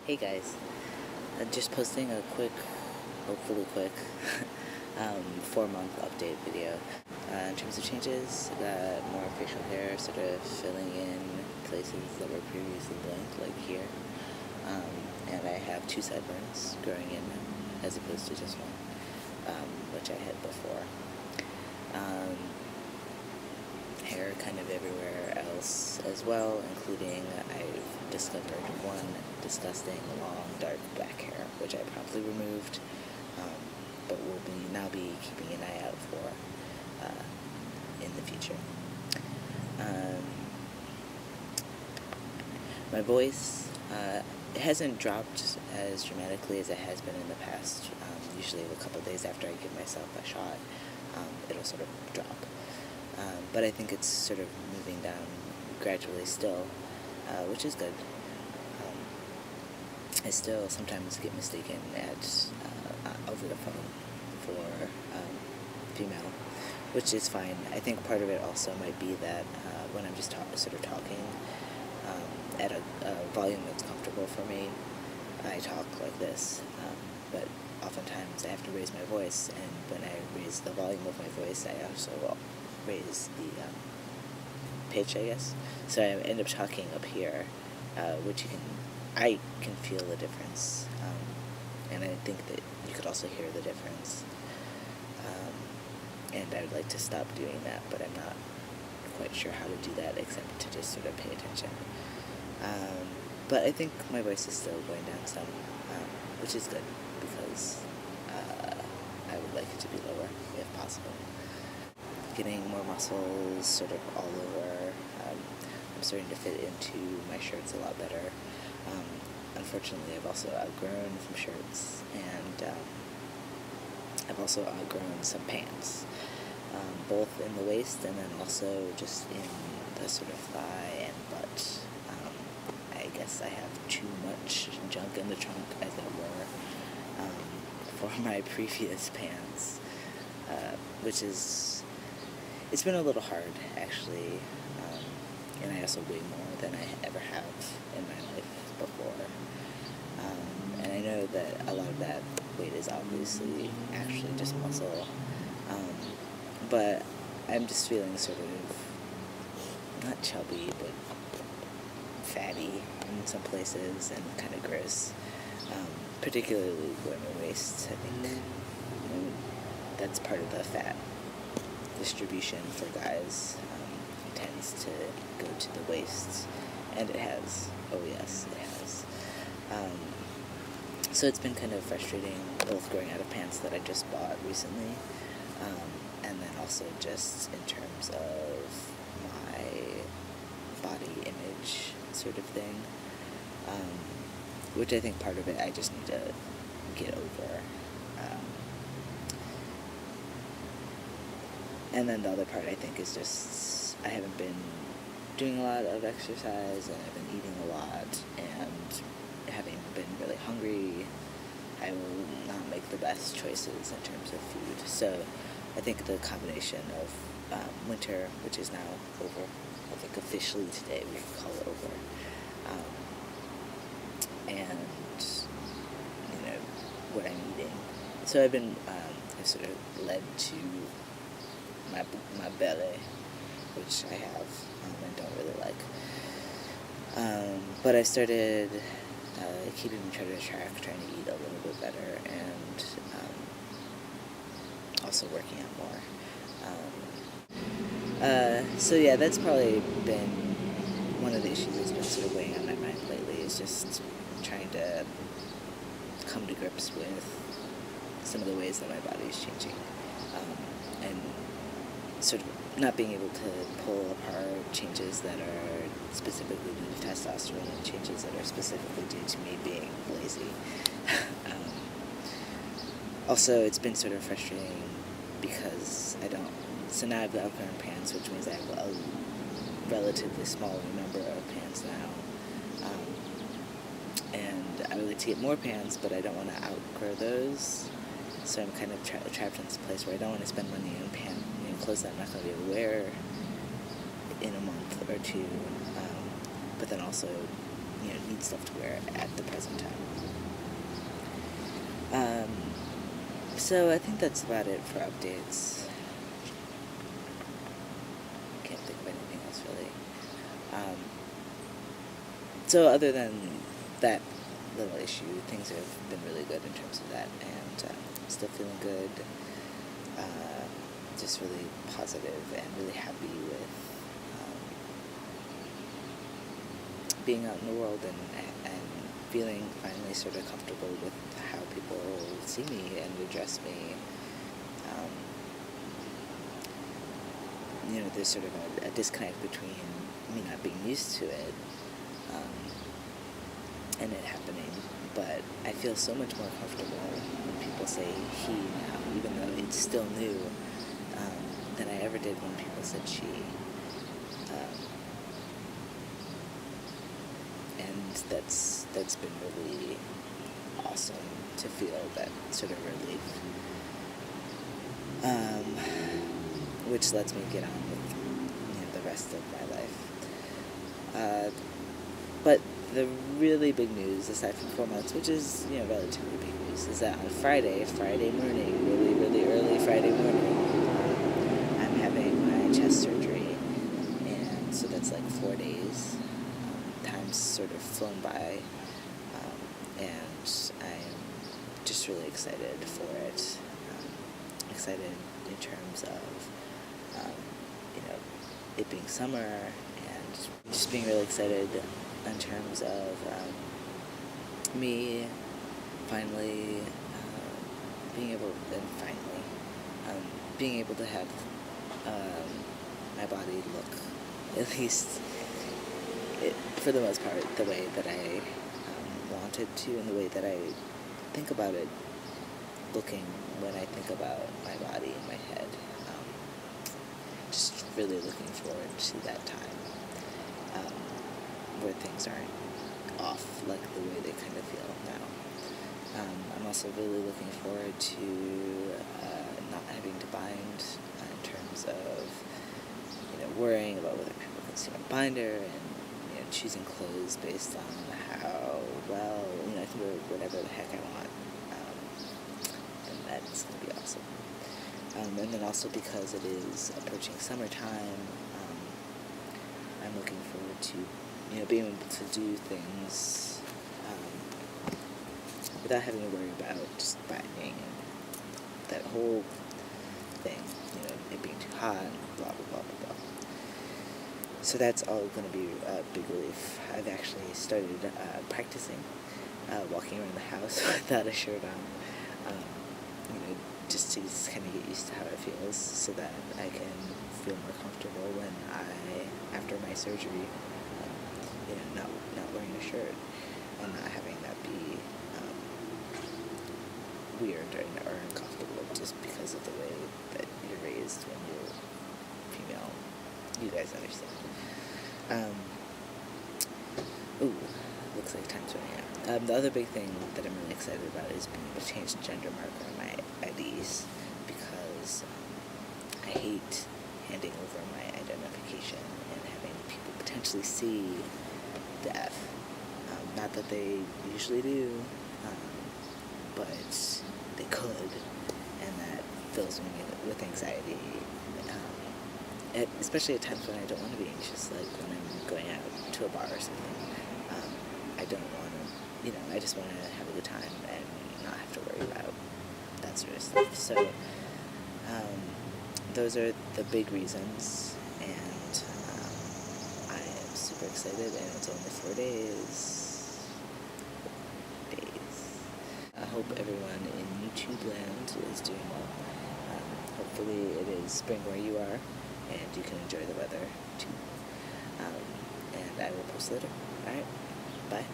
Hey guys, just posting a quick, hopefully quick, 4-month update video. In terms of changes, got more facial hair, sort of filling in places that were previously blank, like here. And I have 2 sideburns growing in now, as opposed to just one, which I had before. Hair kind of everywhere else as well, including I've discovered one disgusting long dark black hair, which I promptly removed, but will now be keeping an eye out for in the future. My voice, it hasn't dropped as dramatically as it has been in the past. Usually a couple days after I give myself a shot, it'll sort of drop. But I think it's sort of moving down gradually still, which is good. I still sometimes get mistaken over the phone for female, which is fine. I think part of it also might be that when I'm just sort of talking at a volume that's comfortable for me, I talk like this, but oftentimes I have to raise my voice, and when I raise the volume of my voice, I also raise the pitch, I guess. So I end up talking up here, which I can feel the difference, and I think that you could also hear the difference. And I would like to stop doing that, but I'm not quite sure how to do that except to just sort of pay attention. But I think my voice is still going down some, which is good, because I would like it to be lower if possible. Getting more muscles sort of all over. I'm starting to fit into my shirts a lot better. Unfortunately, I've also outgrown some shirts, and I've also outgrown some pants, both in the waist and then also just in the sort of thigh and butt. I guess I have too much junk in the trunk, as it were, for my previous pants, which is... It's been a little hard, actually, and I also weigh more than I ever have in my life before. And I know that a lot of that weight is obviously actually just muscle, but I'm just feeling sort of, not chubby, but fatty in some places, and kind of gross, particularly where my waist. I think that's part of the fat distribution for guys. Tends to go to the waist, and it has. Oh yes, it has. So it's been kind of frustrating, both growing out of pants that I just bought recently, and then also just in terms of my body image sort of thing, which I think part of it I just need to get over. And then the other part, I think, is just I haven't been doing a lot of exercise, and I've been eating a lot, and having been really hungry, I will not make the best choices in terms of food. So I think the combination of winter, which is now over, I think officially today we can call it over, and, what I'm eating. So I've been, I've sort of led to my belly, which I have and don't really like. But I started keeping each other track, trying to eat a little bit better, and also working out more. So yeah, that's probably been one of the issues that's been sort of weighing on my mind lately, is just trying to come to grips with some of the ways that my body is changing, and sort of not being able to pull apart changes that are specifically due to testosterone and changes that are specifically due to me being lazy. Also, it's been sort of frustrating because so now I've outgrown pants, which means I have a relatively smaller number of pants now. And I would like to get more pants, but I don't want to outgrow those. So I'm kind of trapped in this place where I don't want to spend money on clothes that I'm not going to be able to wear in a month or two, but then also need stuff to wear at the present time. So I think that's about it for updates. Can't think of anything else really. So other than that little issue, things have been really good in terms of that, and still feeling good. Just really positive and really happy with being out in the world and feeling finally sort of comfortable with how people see me and address me. There's sort of a disconnect between me not being used to it and it happening, but I feel so much more comfortable when people say he now, even though it's still new, than I ever did when people said she. And that's been really awesome to feel that sort of relief, which lets me get on with the rest of my life. But the really big news, aside from 4 months, which is relatively big news, is that on Friday morning, really really early Friday morning, I'm having my chest surgery, and so that's like 4 days. Time's sort of flown by, and I'm just really excited for it. Excited in terms of, it being summer, and just being really excited in terms of me finally being able to have my body look, at least for the most part, the way that I wanted to, and the way that I think about it looking when I think about my body in my head. Just really looking forward to that time where things aren't off like the way they kind of feel now. I'm also really looking forward to not having to bind in terms of worrying about whether people can see my binder, and choosing clothes based on how well I can wear whatever the heck I want, and that's going to be awesome. And then also because it is approaching summertime, I'm looking forward to being able to do things without having to worry about just binding and that whole thing, it being too hot and blah blah blah blah blah. So that's all going to be a big relief. I've actually started practicing walking around the house without a shirt on, just to kind of get used to how it feels, so that I can feel more comfortable when after my surgery, not wearing a shirt and not having that be weird or uncomfortable just because of the way that you're raised when you're female. You guys understand. Looks like time's running out. The other big thing that I'm really excited about is being able to change the gender marker on my IDs, because I hate handing over my identification and having people potentially see the F. Not that they usually do, but they could, and that fills me with anxiety. Especially at times when I don't want to be anxious, like when I'm going out to a bar or something. I don't want to, I just want to have a good time and not have to worry about that sort of stuff. So, those are the big reasons, and I am super excited, and it's only 4 days. I hope everyone in YouTube land is doing well. Hopefully it is spring where you are, and you can enjoy the weather too. And I will post later. Alright, bye.